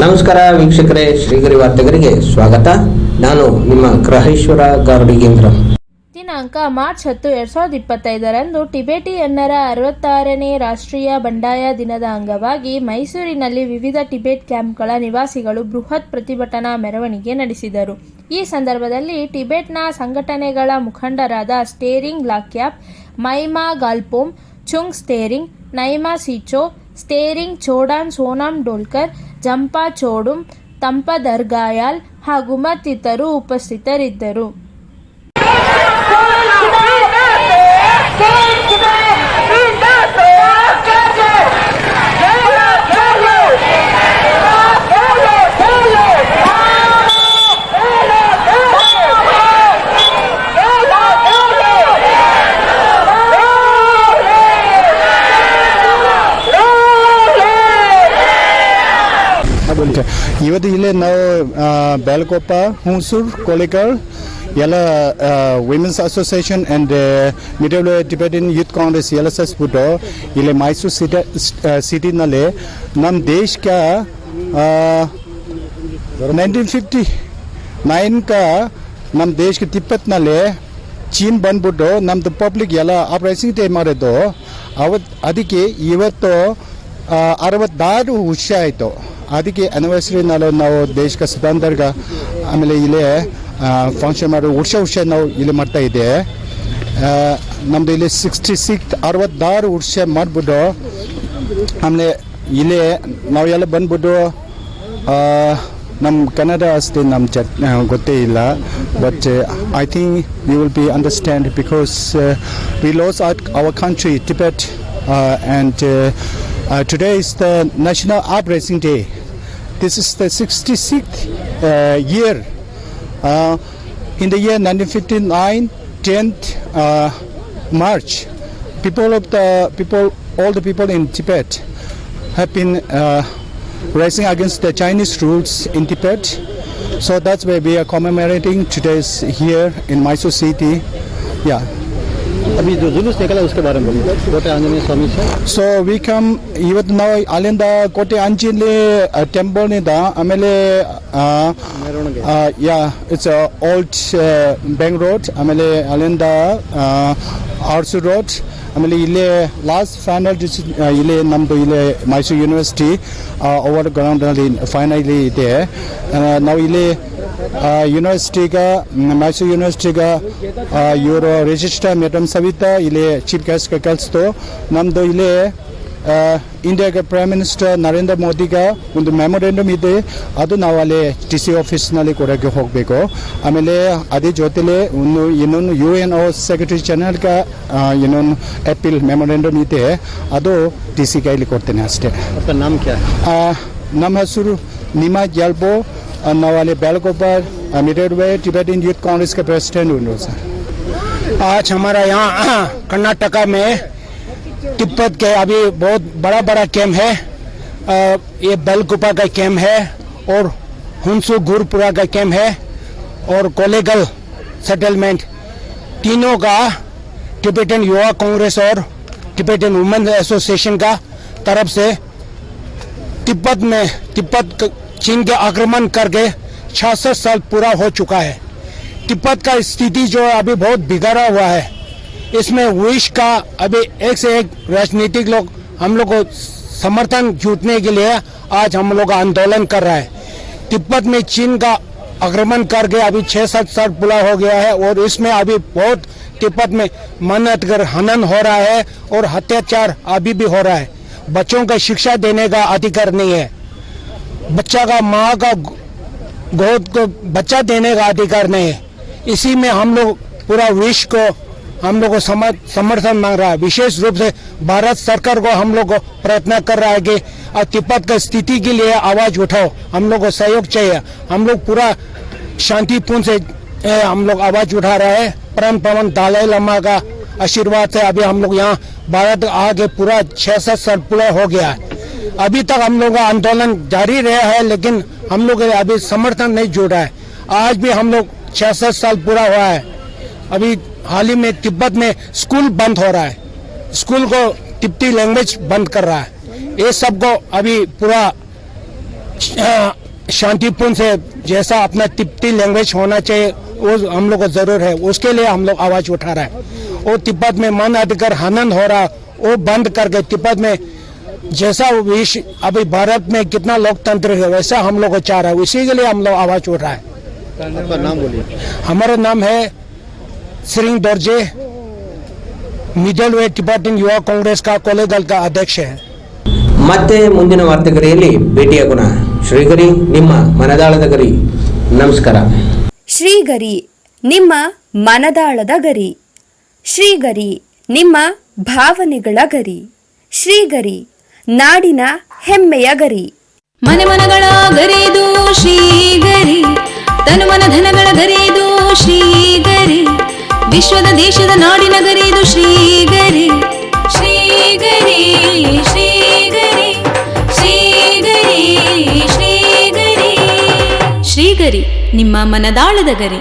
ನಮಸ್ಕಾರ ವೀಕ್ಷಕರೇ, ಶ್ರೀಗರಿ ವಾರ್ತೆಗರಿಗೆ ಸ್ವಾಗತ. ನಾನು ನಿಮ್ಮ ಗ್ರಹೇಶ್ವರ ಗಾರ್ಡಿಗೇಂದ್ರ. ದಿನಾಂಕ ಮಾರ್ಚ್ 10, 2025ರಂದು ಟಿಬೆಟಿಯನ್ನರ 66ನೇ ರಾಷ್ಟ್ರೀಯ ಬಂಡಾಯ ದಿನದ ಅಂಗವಾಗಿ ಮೈಸೂರಿನಲ್ಲಿ ವಿವಿಧ ಟಿಬೆಟ್ ಕ್ಯಾಂಪ್ಗಳ ನಿವಾಸಿಗಳು ಬೃಹತ್ ಪ್ರತಿಭಟನಾ ಮೆರವಣಿಗೆ ನಡೆಸಿದರು. ಈ ಸಂದರ್ಭದಲ್ಲಿ ಟಿಬೆಟ್ನ ಸಂಘಟನೆಗಳ ಮುಖಂಡರಾದ ಸ್ಟೇರಿಂಗ್ ಲಾಕ್ಯಾಪ್, ಮೈಮಾ ಗಾಲ್ಪೋಮ್, ಚುಂಗ್ ಸ್ಟೇರಿಂಗ್, ನೈಮಾ ಸಿಚೋ, ಸ್ಟೇರಿಂಗ್ ಚೋಡಾನ್ ಸೋನಾಮ್ ಡೋಲ್ಕರ್, ಜಂಪಾ ಚೋಡುಮ್, ತಂಪ ದರ್ಗಾಯಾಲ್ ಹಾಗೂ ಮತ್ತಿತರರು ಉಪಸ್ಥಿತರಿದ್ದರು. ಇವತ್ತು ಇಲ್ಲೇ ನಾವು ಬೇಲ್ಕೊಪ್ಪ, ಹುಣಸೂರು, ಕೋಳಿಕಾಲ್ ಎಲ್ಲ women's association and middle Tibetan youth Congress ಎಲ್ಲ ಸೇರಿಸ್ಬಿಟ್ಟು ಇಲ್ಲಿ ಮೈಸೂರು ಸಿಟಿನಲ್ಲಿ ನಮ್ಮ ದೇಶಕ್ಕೆ 1959 ನಮ್ಮ ದೇಶಕ್ಕೆ ತಿಪ್ಪತ್ನಲ್ಲಿ ಚೀನ್ ಬಂದ್ಬಿಟ್ಟು ನಮ್ಮದು ಪಬ್ಲಿಕ್ ಎಲ್ಲ ಆಪ್ರೇಷನ್ ಡೇ ಮಾಡಿದ್ದು. ಅದಕ್ಕೆ ಇವತ್ತು 66 ವರ್ಷ ಆಯಿತು. ಅದಕ್ಕೆ ಆ್ಯನಿವರ್ಸರಿನಲ್ಲಿ ನಾವು ದೇಶಕ್ಕೆ ಸ್ವತಂತ್ರಗ ಆಮೇಲೆ ಇಲ್ಲೇ ಫಂಕ್ಷನ್ ಮಾಡೋ ವರ್ಷ ನಾವು ಇಲ್ಲಿ ಮಾಡ್ತಾ ಇದ್ದೆ. ನಮ್ಮದು ಇಲ್ಲಿ 66 ವರ್ಷ ಮಾಡಿಬಿಟ್ಟು ಆಮೇಲೆ ಇಲ್ಲೇ ನಾವೆಲ್ಲ ಬಂದ್ಬಿಟ್ಟು ನಮ್ಮ ಕನ್ನಡ ಅಷ್ಟೇ ನಮ್ಮ ಗೊತ್ತೇ ಇಲ್ಲ. But I think you will be understand because we lost our country Tibet and today is the National Uprising Day. This is the 66th year. In the year 1959, 10th March, all the people in Tibet have been rising against the Chinese rules in Tibet. So that's why we are commemorating today's here in Mysore city. Yeah. अभी जो जुलूस निकला उसके बारे में बोलिए, कोटे आंजनेय स्वामी से. So we come ಇವತ್ತು ನಾವು ಅಲ್ಲಿಂದ ಕೋಟೆ ಆಂಜನೇಯ ಟೆಂಪಲ್ನಿಂದ ಆಮೇಲೆ ಇಟ್ಸ್ ಓಲ್ಡ್ ಬ್ಯಾಂಕ್ ರೋಡ್, ಆಮೇಲೆ ಅಲ್ಲಿಂದ ಆರ್ಸು ರೋಡ್, ಆಮೇಲೆ ಇಲ್ಲೇ ಲಾಸ್ಟ್ ಫೈನಲ್ ಇಲ್ಲೇ ನಮ್ಮದು ಇಲ್ಲೇ ಮೈಸೂರು ಯೂನಿವರ್ಸಿಟಿ ಓವರ್ ಗ್ರೌಂಡ್ನಲ್ಲಿ ಫೈನಲಿ ಇದೆ. ನಾವು ಇಲ್ಲಿ ಯೂನಿವರ್ಸಿಟಿಗೆ ಮೈಸೂರು ಯೂನಿವರ್ಸಿಟಿಗೆ ಇವರು ರಿಜಿಸ್ಟ್ರಾರ್ ಮೇಡಮ್ ಸವಿತಾ ಇಲ್ಲಿ ಚೀಫ್ ಗೆಸ್ಟ್ಗೆ ಕಳಿಸ್ತು. ನಮ್ಮದು ಇಲ್ಲಿ ಇಂಡಿಯಾಗೆ ಪ್ರೈಮ್ ಮಿನಿಸ್ಟರ್ ನರೇಂದ್ರ ಮೋದಿಗೆ ಒಂದು ಮೆಮೊರೆಂಡಮ್ ಇದೆ, ಅದು ನಾವು ಅಲ್ಲಿ ಟಿ ಸಿ ಆಫೀಸ್ನಲ್ಲಿ ಕೊಡೋಕ್ಕೆ ಹೋಗಬೇಕು. ಆಮೇಲೆ ಅದೇ ಜೊತೆಲೇ ಇನ್ನೊಂದು UN ಸೆಕ್ರೆಟರಿ ಜನರಲ್ಗೆ ಇನ್ನೊಂದು ಅಪೀಲ್ ಮೆಮೊರೆಂಡಮ್ ಇದೆ, ಅದು ಟಿ ಸಿ ಕೈಲಿ ಕೊಡ್ತೇನೆ ಅಷ್ಟೇ. ನಮ್ಮ ಹೆಸರು ನಿಮಾ ಗೆಲ್ಬೋ, ನಾವು ಅಲ್ಲಿ बेलकोपा मिडवे टिबेटियन यूथ कांग्रेस के प्रेसिडेंट हूँ सर. आज हमारा यहाँ कर्नाटका में तिब्बत के अभी बहुत बड़ा कैंप है. ये बेलकोपा का कैंप है और हुनसू गुरपुरा का कैंप है और कोलेगल सेटलमेंट, तीनों का टिबेटियन युवा कांग्रेस और टिबेटियन वुमेन एसोसिएशन का तरफ से तिब्बत चीन के आक्रमण करके 66 साल पूरा हो चुका है. तिब्बत का स्थिति जो अभी बहुत बिगड़ा हुआ है, इसमें विश्व का अभी एक से एक राजनीतिक लोग हम लोग को समर्थन जुटने के लिए आज हम लोग आंदोलन कर रहा है. तिब्बत में चीन का आक्रमण करके अभी 6-7 साल पूरा हो गया है और इसमें अभी बहुत तिब्बत में मानवाधिकार हनन हो रहा है और अत्याचार अभी भी हो रहा है. बच्चों को शिक्षा देने का अधिकार नहीं है, बच्चा का माँ का गोद को बच्चा देने का अधिकार नहीं है. इसी में हम लोग पूरा विश्व को हम लोग को समर्थन मांग रहा है. विशेष रूप से भारत सरकार को हम लोग को प्रयत्न कर रहा है कि तिब्बत की स्थिति के लिए आवाज उठाओ, हम लोग को सहयोग चाहिए. हम लोग पूरा शांतिपूर्ण से हम लोग आवाज उठा रहे हैं. परम पवन दलाई लामा का आशीर्वाद से अभी हम लोग यहाँ भारत आगे पूरा 6-7 साल पूरा हो गया है. अभी तक हम लोग का आंदोलन जारी रहा है, लेकिन हम लोग अभी समर्थन नहीं जुड़ा है. आज भी हम लोग 6-7 साल पूरा हुआ है. अभी हाल ही में तिब्बत में स्कूल बंद हो रहा है, स्कूल को तिब्बती लैंग्वेज बंद कर रहा है. ये सब को अभी पूरा शांतिपूर्ण से जैसा अपना तिब्बती लैंग्वेज होना चाहिए वो हम लोग को जरूर है, उसके लिए हम लोग आवाज उठा रहे हैं। वो तिब्बत में मन अधिकार हनन हो रहा वो बंद करके तिब्बत में जैसा विश्व अभी भारत में कितना लोकतंत्र है वैसा हम लोग को चाह रहा है, उसी के लिए हम लोग आवाज उठ रहा है। आपका नाम बोलिए। हमारा नाम है श्रींग दोर्जे, मिडल वे टिबेटन युवा कांग्रेस का कोलेगल का अध्यक्ष है। ಮತ್ತೆ ಮುಂದಿನ ವಾರ್ತೆಗರಿಯಲ್ಲಿ ಭೇಟಿಯಾಗೋಣ. ಶ್ರೀಗರಿ ನಿಮ್ಮ ಮನದಾಳದ ಗರಿ. ನಮಸ್ಕಾರ. ಶ್ರೀಗರಿ ನಿಮ್ಮ ಮನದಾಳದ ಗರಿ. ಶ್ರೀಗರಿ ನಿಮ್ಮ ಭಾವನೆಗಳ ಗರಿ. ಶ್ರೀಗರಿ ನಾಡಿನ ಹೆಮ್ಮೆಯ ಗರಿ. ಮನೆ ಮನಗಳ ಗರಿದು ಶ್ರೀಗರಿ, ತನು ಮನ ಧನಗಳ ಗರಿದು ಶ್ರೀಗರಿ, ವಿಶ್ವದ ದೇಶದ ನಾಡಿನ ಗರಿದು ಶ್ರೀಗರಿ. ಶ್ರೀಗರಿ ಶ್ರೀಗರಿ ಶ್ರೀಗರಿ ಶ್ರೀಗರಿ ಶ್ರೀಗರಿ ನಿಮ್ಮ ಮನದಾಳದ ಗರಿ.